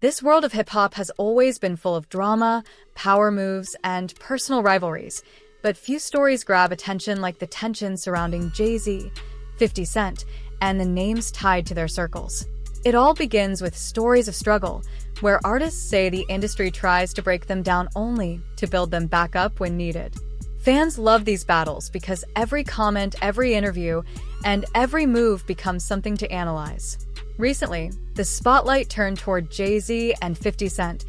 This world of hip-hop has always been full of drama, power moves, and personal rivalries, but few stories grab attention like the tension surrounding Jay-Z, 50 Cent, and the names tied to their circles. It all begins with stories of struggle, where artists say the industry tries to break them down only to build them back up when needed. Fans love these battles because every comment, every interview, and every move becomes something to analyze. Recently, the spotlight turned toward Jay-Z and 50 Cent,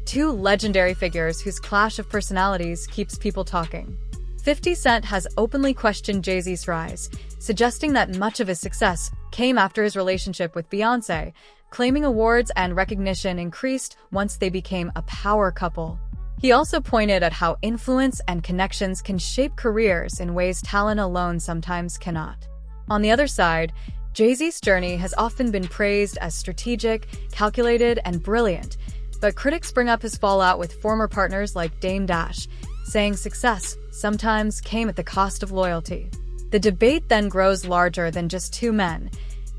two legendary figures whose clash of personalities keeps people talking. 50 Cent has openly questioned Jay-Z's rise, suggesting that much of his success came after his relationship with Beyoncé, claiming awards and recognition increased once they became a power couple. He also pointed at how influence and connections can shape careers in ways talent alone sometimes cannot. On the other side, Jay-Z's journey has often been praised as strategic, calculated, and brilliant, but critics bring up his fallout with former partners like Dame Dash, saying success sometimes came at the cost of loyalty. The debate then grows larger than just two men.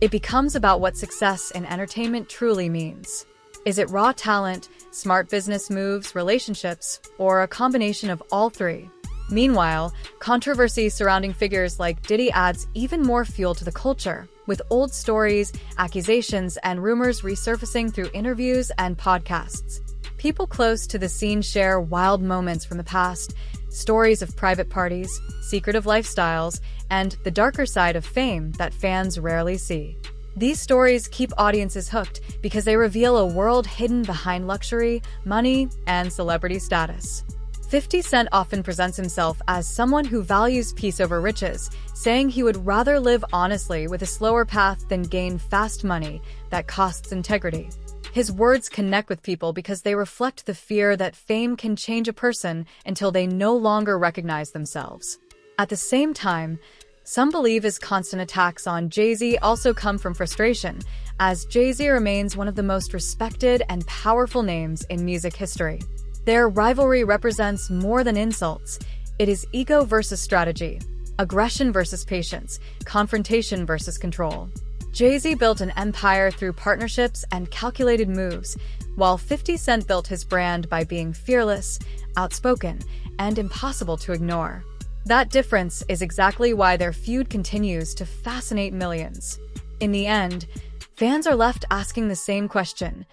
It becomes about what success in entertainment truly means. Is it raw talent, smart business moves, relationships, or a combination of all three? Meanwhile, controversy surrounding figures like Diddy adds even more fuel to the culture, with old stories, accusations, and rumors resurfacing through interviews and podcasts. People close to the scene share wild moments from the past, stories of private parties, secretive lifestyles, and the darker side of fame that fans rarely see. These stories keep audiences hooked because they reveal a world hidden behind luxury, money, and celebrity status. 50 Cent often presents himself as someone who values peace over riches, saying he would rather live honestly with a slower path than gain fast money that costs integrity. His words connect with people because they reflect the fear that fame can change a person until they no longer recognize themselves. At the same time, some believe his constant attacks on Jay-Z also come from frustration, as Jay-Z remains one of the most respected and powerful names in music history. Their rivalry represents more than insults. It is ego versus strategy, aggression versus patience, confrontation versus control. Jay-Z built an empire through partnerships and calculated moves, while 50 Cent built his brand by being fearless, outspoken, and impossible to ignore. That difference is exactly why their feud continues to fascinate millions. In the end, fans are left asking the same question: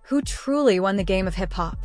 who truly won the game of hip-hop?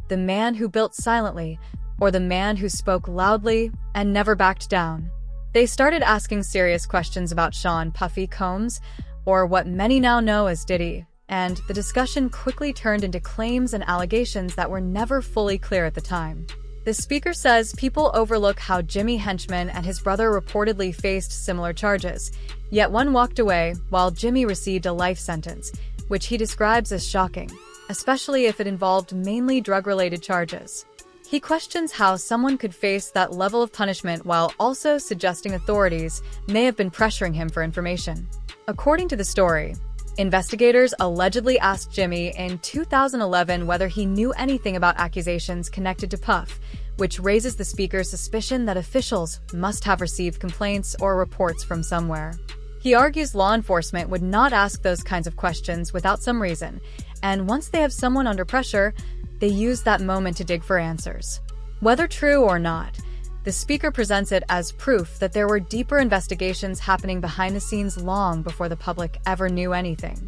The man who built silently, or the man who spoke loudly and never backed down? They started asking serious questions about Sean Puffy Combs, or what many now know as Diddy, and the discussion quickly turned into claims and allegations that were never fully clear at the time. The speaker says people overlook how Jimmy Henchman and his brother reportedly faced similar charges, yet one walked away while Jimmy received a life sentence, which he describes as shocking, especially if it involved mainly drug-related charges. He questions how someone could face that level of punishment while also suggesting authorities may have been pressuring him for information. According to the story, investigators allegedly asked Jimmy in 2011 whether he knew anything about accusations connected to Puff, which raises the speaker's suspicion that officials must have received complaints or reports from somewhere. He argues law enforcement would not ask those kinds of questions without some reason, and once they have someone under pressure, they use that moment to dig for answers. Whether true or not, the speaker presents it as proof that there were deeper investigations happening behind the scenes long before the public ever knew anything.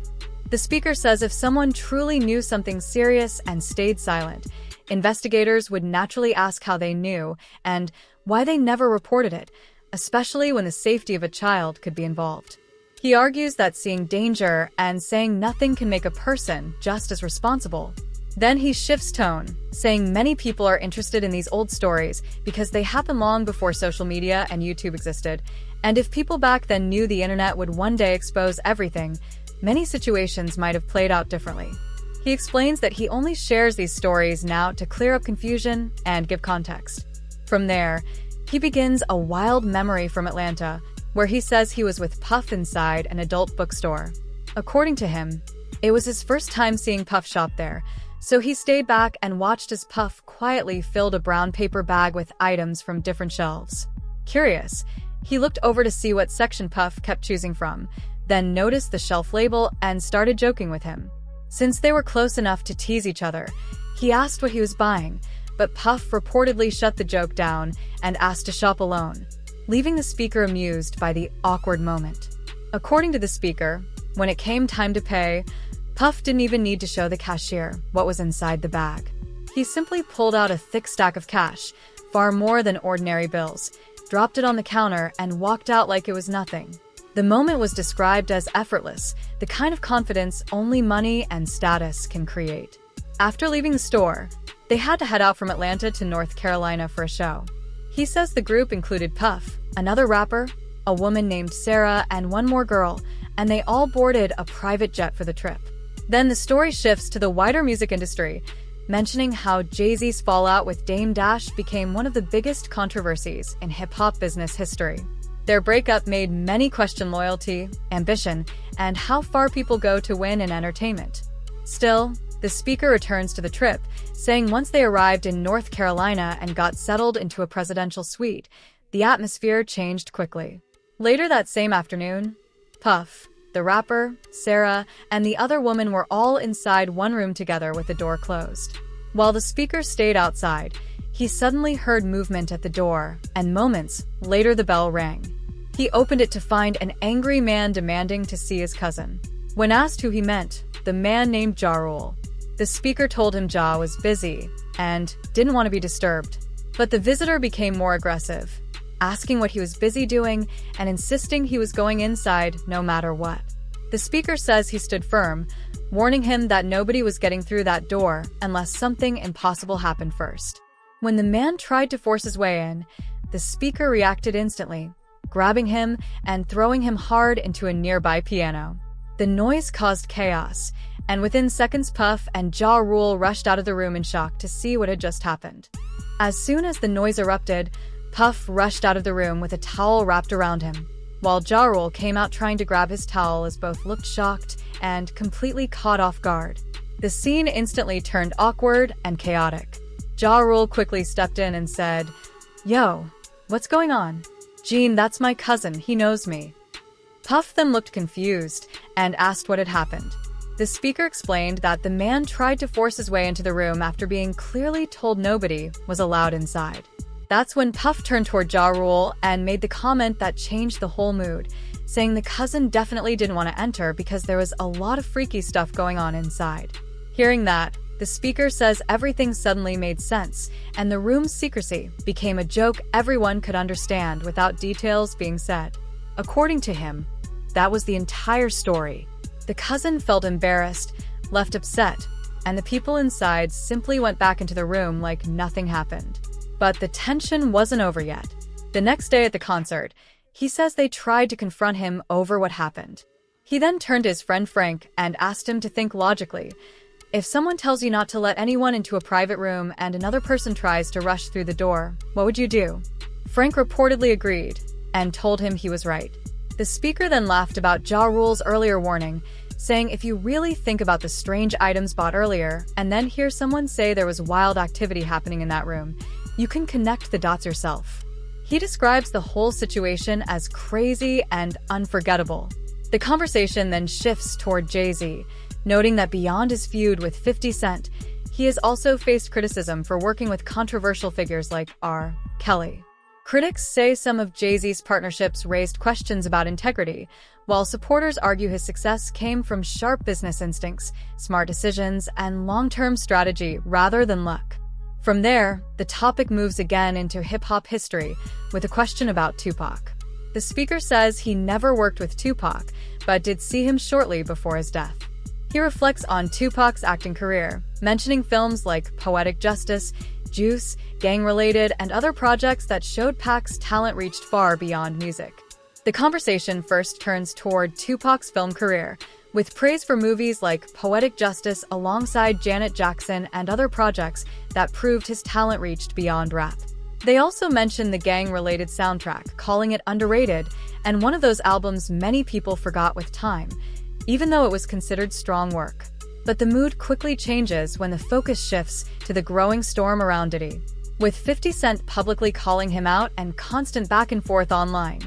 The speaker says if someone truly knew something serious and stayed silent, investigators would naturally ask how they knew and why they never reported it, especially when the safety of a child could be involved. He argues that seeing danger and saying nothing can make a person just as responsible. Then he shifts tone, saying many people are interested in these old stories because they happened long before social media and YouTube existed, and if people back then knew the internet would one day expose everything, many situations might have played out differently. He explains that he only shares these stories now to clear up confusion and give context. From there, he begins a wild memory from Atlanta, where he says he was with Puff inside an adult bookstore. According to him, it was his first time seeing Puff shop there, so he stayed back and watched as Puff quietly filled a brown paper bag with items from different shelves. Curious, he looked over to see what section Puff kept choosing from, then noticed the shelf label and started joking with him. Since they were close enough to tease each other, he asked what he was buying, but Puff reportedly shut the joke down and asked to shop alone, leaving the speaker amused by the awkward moment. According to the speaker, when it came time to pay, Puff didn't even need to show the cashier what was inside the bag. He simply pulled out a thick stack of cash, far more than ordinary bills, dropped it on the counter, and walked out like it was nothing. The moment was described as effortless, the kind of confidence only money and status can create. After leaving the store, they had to head out from Atlanta to North Carolina for a show. He says the group included Puff, another rapper, a woman named Sarah, and one more girl, and they all boarded a private jet for the trip. Then the story shifts to the wider music industry, mentioning how Jay-Z's fallout with Dame Dash became one of the biggest controversies in hip-hop business history. Their breakup made many question loyalty, ambition, and how far people go to win in entertainment. Still, the speaker returns to the trip, saying once they arrived in North Carolina and got settled into a presidential suite, the atmosphere changed quickly. Later that same afternoon, Puff, the rapper, Sarah, and the other woman were all inside one room together with the door closed. While the speaker stayed outside, he suddenly heard movement at the door, and moments later the bell rang. He opened it to find an angry man demanding to see his cousin. When asked who he meant, the man named Ja Rule. The speaker told him Ja was busy and didn't want to be disturbed. But the visitor became more aggressive, asking what he was busy doing and insisting he was going inside no matter what. The speaker says he stood firm, warning him that nobody was getting through that door unless something impossible happened first. When the man tried to force his way in, the speaker reacted instantly, grabbing him and throwing him hard into a nearby piano. The noise caused chaos, and within seconds Puff and Ja Rule rushed out of the room in shock to see what had just happened. As soon as the noise erupted, Puff rushed out of the room with a towel wrapped around him, while Ja Rule came out trying to grab his towel as both looked shocked and completely caught off guard. The scene instantly turned awkward and chaotic. Ja Rule quickly stepped in and said, "Yo, what's going on?" "Gene, that's my cousin, he knows me." Puff then looked confused and asked what had happened. The speaker explained that the man tried to force his way into the room after being clearly told nobody was allowed inside. That's when Puff turned toward Ja Rule and made the comment that changed the whole mood, saying the cousin definitely didn't want to enter because there was a lot of freaky stuff going on inside. Hearing that, the speaker says everything suddenly made sense, and the room's secrecy became a joke everyone could understand without details being said. According to him, that was the entire story. The cousin felt embarrassed, left upset, and the people inside simply went back into the room like nothing happened. But the tension wasn't over yet. The next day at the concert, he says they tried to confront him over what happened. He then turned to his friend Frank and asked him to think logically. If someone tells you not to let anyone into a private room and another person tries to rush through the door, what would you do? Frank reportedly agreed and told him he was right. The speaker then laughed about Ja Rule's earlier warning, saying if you really think about the strange items bought earlier and then hear someone say there was wild activity happening in that room, you can connect the dots yourself. He describes the whole situation as crazy and unforgettable. The conversation then shifts toward Jay-Z, noting that beyond his feud with 50 Cent, he has also faced criticism for working with controversial figures like R. Kelly. Critics say some of Jay-Z's partnerships raised questions about integrity, while supporters argue his success came from sharp business instincts, smart decisions, and long-term strategy rather than luck. From there, the topic moves again into hip-hop history with a question about Tupac. The speaker says he never worked with Tupac, but did see him shortly before his death. He reflects on Tupac's acting career, mentioning films like Poetic Justice, Juice, Gang-Related, and other projects that showed Pac's talent reached far beyond music. The conversation first turns toward Tupac's film career, with praise for movies like Poetic Justice alongside Janet Jackson and other projects that proved his talent reached beyond rap. They also mention the Gang-Related soundtrack, calling it underrated, and one of those albums many people forgot with time, even though it was considered strong work. But the mood quickly changes when the focus shifts to the growing storm around Diddy. With 50 Cent publicly calling him out and constant back and forth online,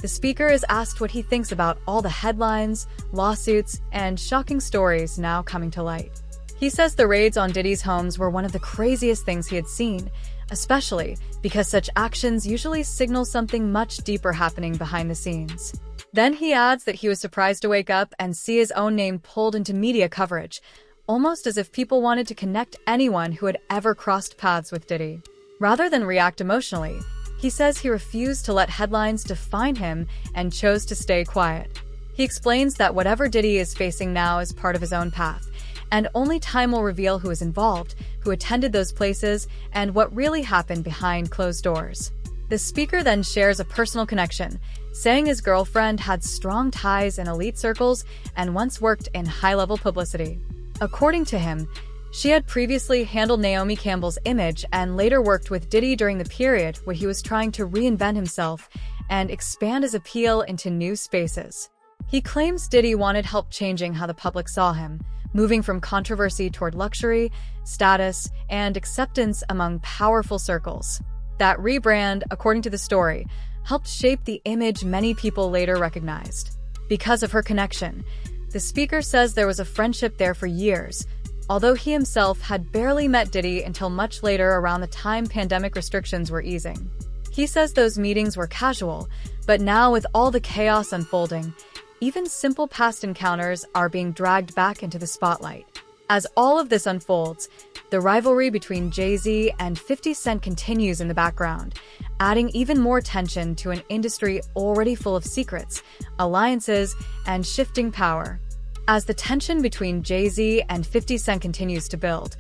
The speaker is asked what he thinks about all the headlines, lawsuits, and shocking stories now coming to light. He says the raids on Diddy's homes were one of the craziest things he had seen, especially because such actions usually signal something much deeper happening behind the scenes. Then he adds that he was surprised to wake up and see his own name pulled into media coverage, almost as if people wanted to connect anyone who had ever crossed paths with Diddy. Rather than react emotionally, he says he refused to let headlines define him and chose to stay quiet. He explains that whatever Diddy is facing now is part of his own path, and only time will reveal who is involved, who attended those places, and what really happened behind closed doors. The speaker then shares a personal connection, saying his girlfriend had strong ties in elite circles and once worked in high-level publicity. According to him, she had previously handled Naomi Campbell's image and later worked with Diddy during the period when he was trying to reinvent himself and expand his appeal into new spaces. He claims Diddy wanted help changing how the public saw him, moving from controversy toward luxury, status, and acceptance among powerful circles. That rebrand, according to the story, helped shape the image many people later recognized. Because of her connection, the speaker says there was a friendship there for years, although he himself had barely met Diddy until much later around the time pandemic restrictions were easing. He says those meetings were casual, but now with all the chaos unfolding, even simple past encounters are being dragged back into the spotlight. As all of this unfolds, the rivalry between Jay-Z and 50 Cent continues in the background, adding even more tension to an industry already full of secrets, alliances, and shifting power. As the tension between Jay-Z and 50 Cent continues to build,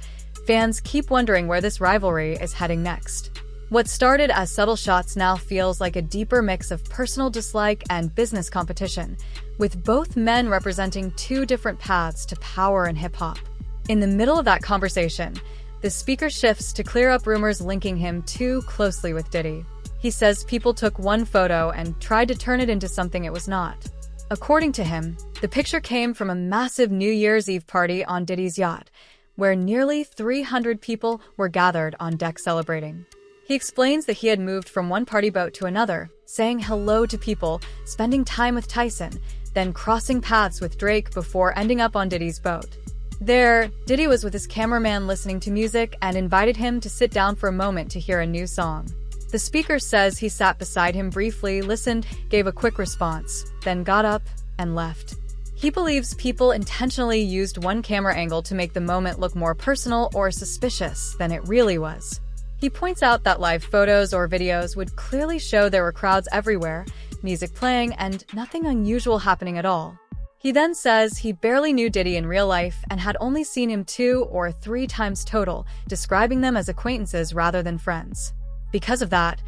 fans keep wondering where this rivalry is heading next. What started as subtle shots now feels like a deeper mix of personal dislike and business competition, with both men representing two different paths to power in hip-hop. In the middle of that conversation, the speaker shifts to clear up rumors linking him too closely with Diddy. He says people took one photo and tried to turn it into something it was not. According to him, the picture came from a massive New Year's Eve party on Diddy's yacht, where nearly 300 people were gathered on deck celebrating. He explains that he had moved from one party boat to another, saying hello to people, spending time with Tyson, then crossing paths with Drake before ending up on Diddy's boat. There, Diddy was with his cameraman listening to music and invited him to sit down for a moment to hear a new song. The speaker says he sat beside him briefly, listened, gave a quick response, then got up and left. He believes people intentionally used one camera angle to make the moment look more personal or suspicious than it really was. He points out that live photos or videos would clearly show there were crowds everywhere, music playing, and nothing unusual happening at all. He then says he barely knew Diddy in real life and had only seen him 2 or 3 times total, describing them as acquaintances rather than friends. Because of that,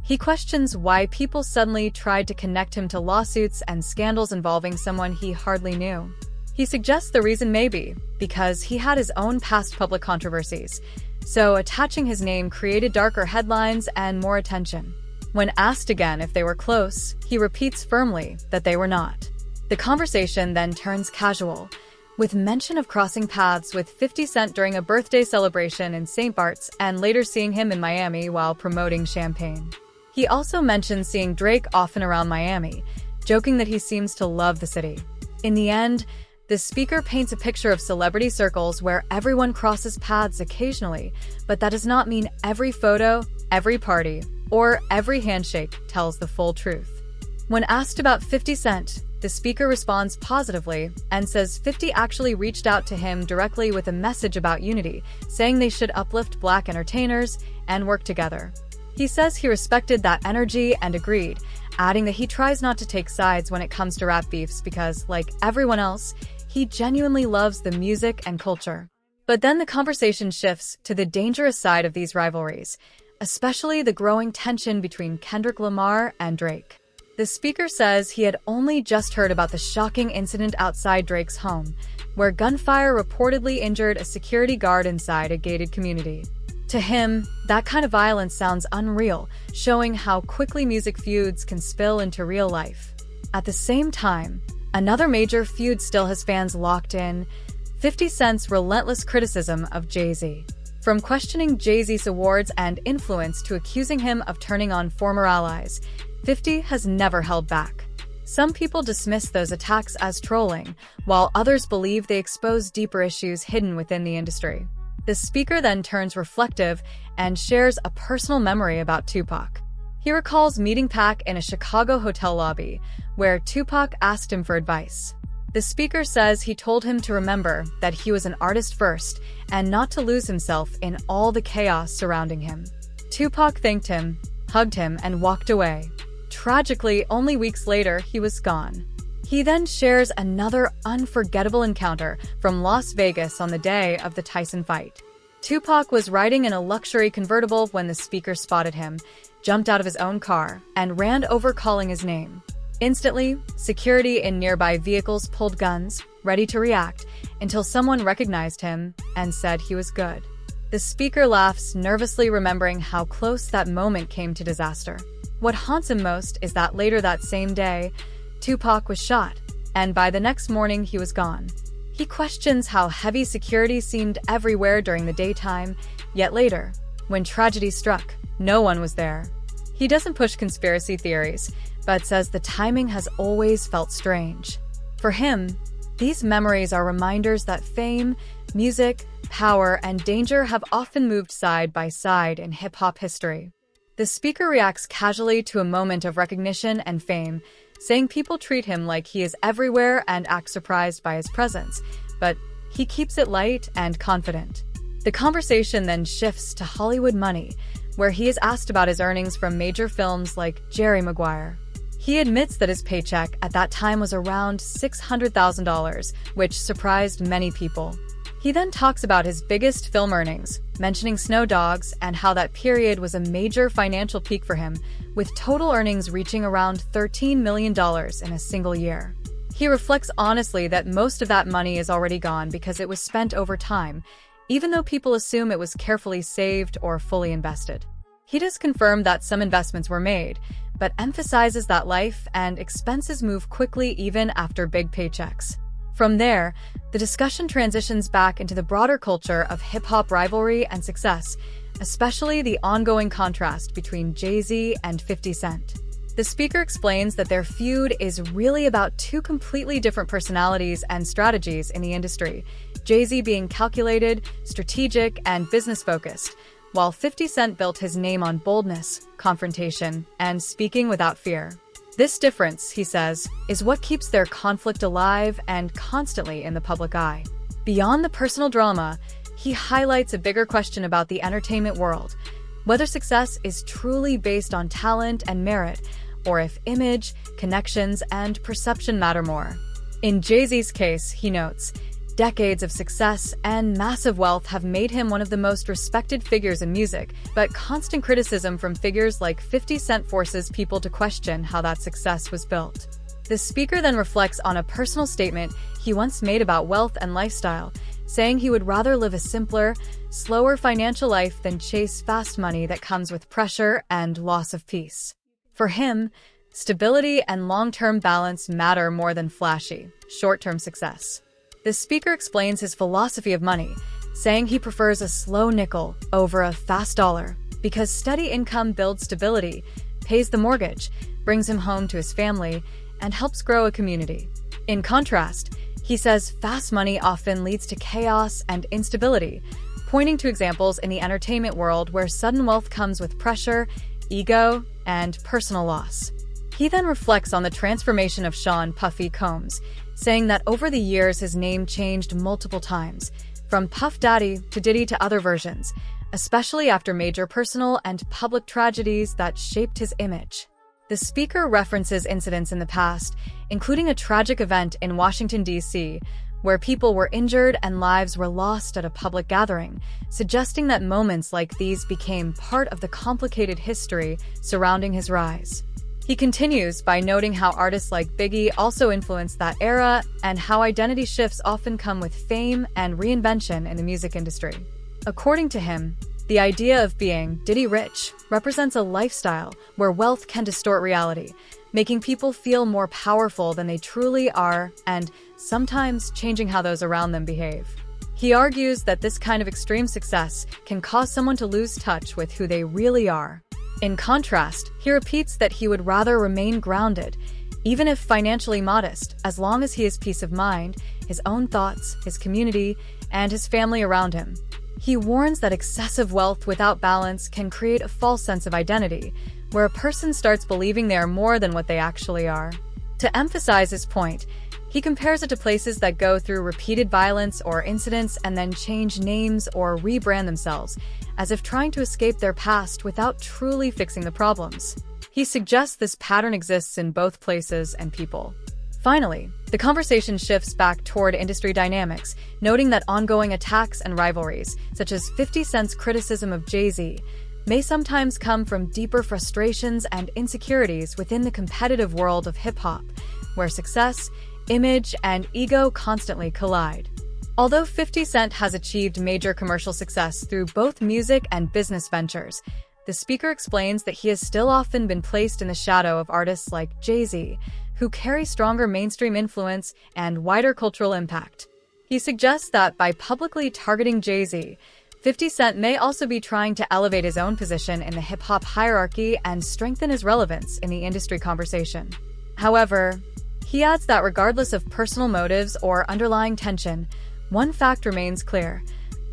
he questions why people suddenly tried to connect him to lawsuits and scandals involving someone he hardly knew. He suggests the reason may be because he had his own past public controversies, so attaching his name created darker headlines and more attention. When asked again if they were close, he repeats firmly that they were not. The conversation then turns casual, with mention of crossing paths with 50 Cent during a birthday celebration in St. Bart's and later seeing him in Miami while promoting champagne. He also mentions seeing Drake often around Miami, joking that he seems to love the city. In the end, the speaker paints a picture of celebrity circles where everyone crosses paths occasionally, but that does not mean every photo, every party, or every handshake tells the full truth. When asked about 50 Cent, the speaker responds positively and says 50 actually reached out to him directly with a message about unity, saying they should uplift Black entertainers and work together. He says he respected that energy and agreed, adding that he tries not to take sides when it comes to rap beefs because, like everyone else, he genuinely loves the music and culture. But then the conversation shifts to the dangerous side of these rivalries, especially the growing tension between Kendrick Lamar and Drake. The speaker says he had only just heard about the shocking incident outside Drake's home, where gunfire reportedly injured a security guard inside a gated community. To him, that kind of violence sounds unreal, showing how quickly music feuds can spill into real life. At the same time, another major feud still has fans locked in: 50 Cent's relentless criticism of Jay-Z. From questioning Jay-Z's awards and influence to accusing him of turning on former allies, 50 has never held back. Some people dismiss those attacks as trolling, while others believe they expose deeper issues hidden within the industry. The speaker then turns reflective and shares a personal memory about Tupac. He recalls meeting Pac in a Chicago hotel lobby, where Tupac asked him for advice. The speaker says he told him to remember that he was an artist first and not to lose himself in all the chaos surrounding him. Tupac thanked him, hugged him, and walked away. Tragically, only weeks later, he was gone. He then shares another unforgettable encounter from Las Vegas on the day of the Tyson fight. Tupac was riding in a luxury convertible when the speaker spotted him, jumped out of his own car, and ran over calling his name. Instantly, security in nearby vehicles pulled guns, ready to react, until someone recognized him and said he was good. The speaker laughs, nervously remembering how close that moment came to disaster. What haunts him most is that later that same day, Tupac was shot, and by the next morning he was gone. He questions how heavy security seemed everywhere during the daytime, yet later, when tragedy struck, no one was there. He doesn't push conspiracy theories, but says the timing has always felt strange. For him, these memories are reminders that fame, music, power, and danger have often moved side by side in hip-hop history. The speaker reacts casually to a moment of recognition and fame, saying people treat him like he is everywhere and act surprised by his presence, but he keeps it light and confident. The conversation then shifts to Hollywood money, where he is asked about his earnings from major films like Jerry Maguire. He admits that his paycheck at that time was around $600,000, which surprised many people. He then talks about his biggest film earnings, mentioning Snow Dogs and how that period was a major financial peak for him, with total earnings reaching around $13 million in a single year. He reflects honestly that most of that money is already gone because it was spent over time, even though people assume it was carefully saved or fully invested. He does confirm that some investments were made, but emphasizes that life and expenses move quickly even after big paychecks. From there, the discussion transitions back into the broader culture of hip-hop rivalry and success, especially the ongoing contrast between Jay-Z and 50 Cent. The speaker explains that their feud is really about two completely different personalities and strategies in the industry, Jay-Z being calculated, strategic, and business-focused, while 50 Cent built his name on boldness, confrontation, and speaking without fear. This difference, he says, is what keeps their conflict alive and constantly in the public eye. Beyond the personal drama, he highlights a bigger question about the entertainment world, whether success is truly based on talent and merit, or if image, connections, and perception matter more. In Jay-Z's case, he notes, decades of success and massive wealth have made him one of the most respected figures in music, but constant criticism from figures like 50 Cent forces people to question how that success was built. The speaker then reflects on a personal statement he once made about wealth and lifestyle, saying he would rather live a simpler, slower financial life than chase fast money that comes with pressure and loss of peace. For him, stability and long-term balance matter more than flashy, short-term success. The speaker explains his philosophy of money, saying he prefers a slow nickel over a fast dollar because steady income builds stability, pays the mortgage, brings him home to his family, and helps grow a community. In contrast, he says fast money often leads to chaos and instability, pointing to examples in the entertainment world where sudden wealth comes with pressure, ego, and personal loss. He then reflects on the transformation of Sean "Puffy" Combs, saying that over the years his name changed multiple times, from Puff Daddy to Diddy to other versions, especially after major personal and public tragedies that shaped his image. The speaker references incidents in the past, including a tragic event in Washington, D.C., where people were injured and lives were lost at a public gathering, suggesting that moments like these became part of the complicated history surrounding his rise. He continues by noting how artists like Biggie also influenced that era and how identity shifts often come with fame and reinvention in the music industry. According to him, the idea of being Diddy rich represents a lifestyle where wealth can distort reality, making people feel more powerful than they truly are and sometimes changing how those around them behave. He argues that this kind of extreme success can cause someone to lose touch with who they really are. In contrast, he repeats that he would rather remain grounded, even if financially modest, as long as he has peace of mind, his own thoughts, his community, and his family around him. He warns that excessive wealth without balance can create a false sense of identity, where a person starts believing they are more than what they actually are. To emphasize his point, he compares it to places that go through repeated violence or incidents and then change names or rebrand themselves, as if trying to escape their past without truly fixing the problems. He suggests this pattern exists in both places and people. Finally, the conversation shifts back toward industry dynamics, noting that ongoing attacks and rivalries, such as 50 Cent's criticism of Jay-Z, may sometimes come from deeper frustrations and insecurities within the competitive world of hip-hop, where success, image, and ego constantly collide. Although 50 Cent has achieved major commercial success through both music and business ventures, the speaker explains that he has still often been placed in the shadow of artists like Jay-Z, who carry stronger mainstream influence and wider cultural impact. He suggests that by publicly targeting Jay-Z, 50 Cent may also be trying to elevate his own position in the hip-hop hierarchy and strengthen his relevance in the industry conversation. However, he adds that regardless of personal motives or underlying tension, one fact remains clear.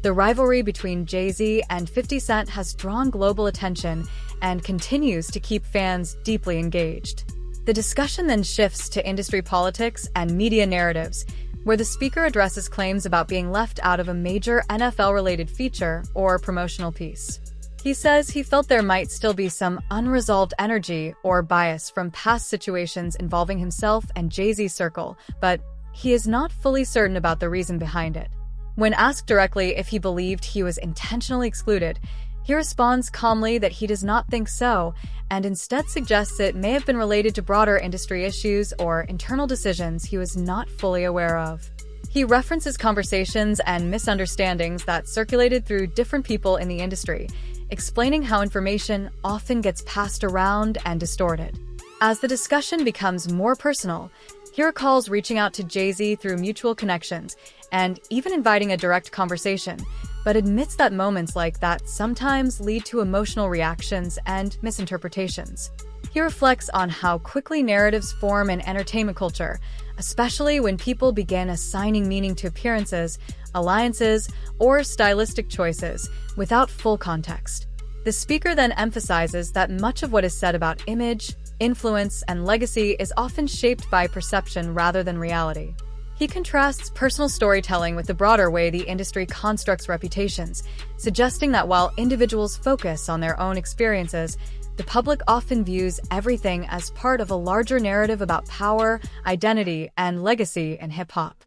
The rivalry between Jay-Z and 50 Cent has drawn global attention and continues to keep fans deeply engaged. The discussion then shifts to industry politics and media narratives, where the speaker addresses claims about being left out of a major NFL-related feature or promotional piece. He says he felt there might still be some unresolved energy or bias from past situations involving himself and Jay-Z's circle, but he is not fully certain about the reason behind it. When asked directly if he believed he was intentionally excluded, he responds calmly that he does not think so, and instead suggests it may have been related to broader industry issues or internal decisions he was not fully aware of. He references conversations and misunderstandings that circulated through different people in the industry, explaining how information often gets passed around and distorted. As the discussion becomes more personal, he recalls reaching out to Jay-Z through mutual connections and even inviting a direct conversation, but admits that moments like that sometimes lead to emotional reactions and misinterpretations. He reflects on how quickly narratives form in entertainment culture, especially when people begin assigning meaning to appearances, alliances, or stylistic choices without full context. The speaker then emphasizes that much of what is said about image, influence, and legacy is often shaped by perception rather than reality. He contrasts personal storytelling with the broader way the industry constructs reputations, suggesting that while individuals focus on their own experiences, the public often views everything as part of a larger narrative about power, identity, and legacy in hip-hop.